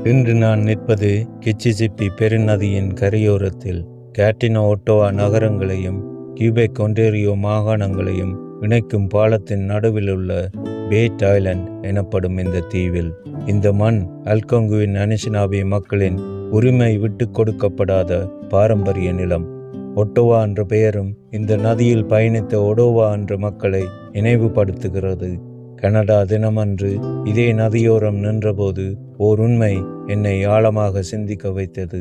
இன்று நான் நிற்பது கிச்சிசிப்பி பெருநதியின் கரையோரத்தில். கேட்டினா ஒட்டோவா நகரங்களையும் கியூபெக் ஒன்டேரியோ மாகாணங்களையும் இணைக்கும் பாலத்தின் நடுவில் உள்ள பேட் ஐலண்ட் எனப்படும் இந்த தீவில். இந்த மண் அல்கொங்குவின் அனிசினாபே மக்களின் உரிமை விட்டு கொடுக்கப்படாத பாரம்பரிய நிலம். ஒட்டோவா என்ற பெயரும் இந்த நதியில் பயணித்த ஒடோவா என்ற மக்களை நினைவுபடுத்துகிறது. கனடா தினமன்று இதே நதியோரம் நின்றபோது ஓர் உண்மை என்னை ஆழமாக சிந்திக்க வைத்தது.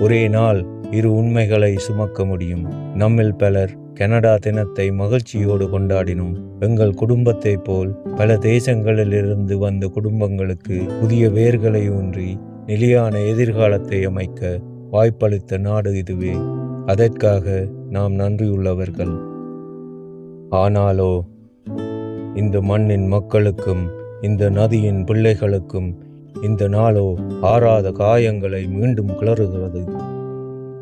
ஒரே நாள் இரு உண்மைகளை சுமக்க முடியும். நம்மில் பலர் கனடா தினத்தை மகிழ்ச்சியோடு கொண்டாடினோம். எங்கள் குடும்பத்தை போல் பல தேசங்களிலிருந்து வந்த குடும்பங்களுக்கு புதிய வேர்களை ஊன்றி நிலையான எதிர்காலத்தை அமைக்க வாய்ப்பளித்த நாடு இதுவே. அதற்காக நாம் நன்றியுள்ளவர்கள். ஆனாலோ இந்த மண்ணின் மக்களுக்கும் இந்த நதியின் பிள்ளைகளுக்கும் இந்த நாளோ ஆறாத காயங்களை மீண்டும் கிளறுகிறது.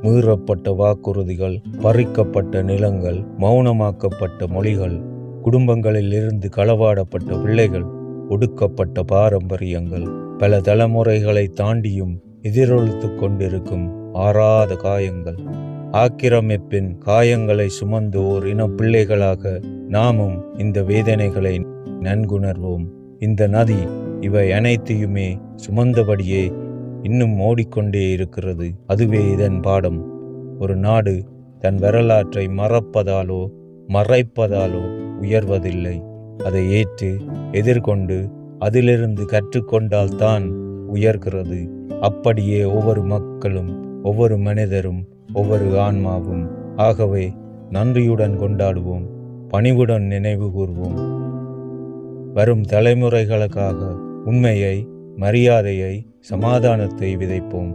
மீறப்பட்ட வாக்குறுதிகள், பறிக்கப்பட்ட நிலங்கள், மௌனமாக்கப்பட்ட மொழிகள், குடும்பங்களில் இருந்து களவாடப்பட்ட பிள்ளைகள், ஒடுக்கப்பட்ட பாரம்பரியங்கள், பல தலைமுறைகளை தாண்டியும் எதிரொலித்து கொண்டிருக்கும் ஆறாத காயங்கள். ஆக்கிரமிப்பின் காயங்களை சுமந்து ஓர் இன பிள்ளைகளாக நாமும் இந்த வேதனைகளை நன்குணர்வோம். இந்த நதி இவை அனைத்தையுமே சுமந்தபடியே இன்னும் ஓடிக்கொண்டே இருக்கிறது. அதுவே இதன் பாடம். ஒரு நாடு தன் வரலாற்றை மறப்பதாலோ மறைப்பதாலோ உயர்வதில்லை. அதை ஏற்று எதிர்கொண்டு அதிலிருந்து கற்றுக்கொண்டால்தான் உயர்கிறது. அப்படியே ஒவ்வொரு மக்களும், ஒவ்வொரு மனிதரும், ஒவ்வொரு ஆன்மாவும். ஆகவே நன்றியுடன் கொண்டாடுவோம், பணிவுடன் நினைவு கூர்வோம். வரும் தலைமுறைகளுக்காக உண்மையை, மரியாதையை, சமாதானத்தை விதைப்போம்.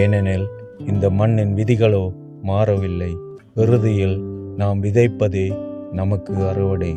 ஏனெனில் இந்த மண்ணின் விதிகளோ மாறவில்லை. இறுதியில் நாம் விதைப்பதே நமக்கு அறுவடை.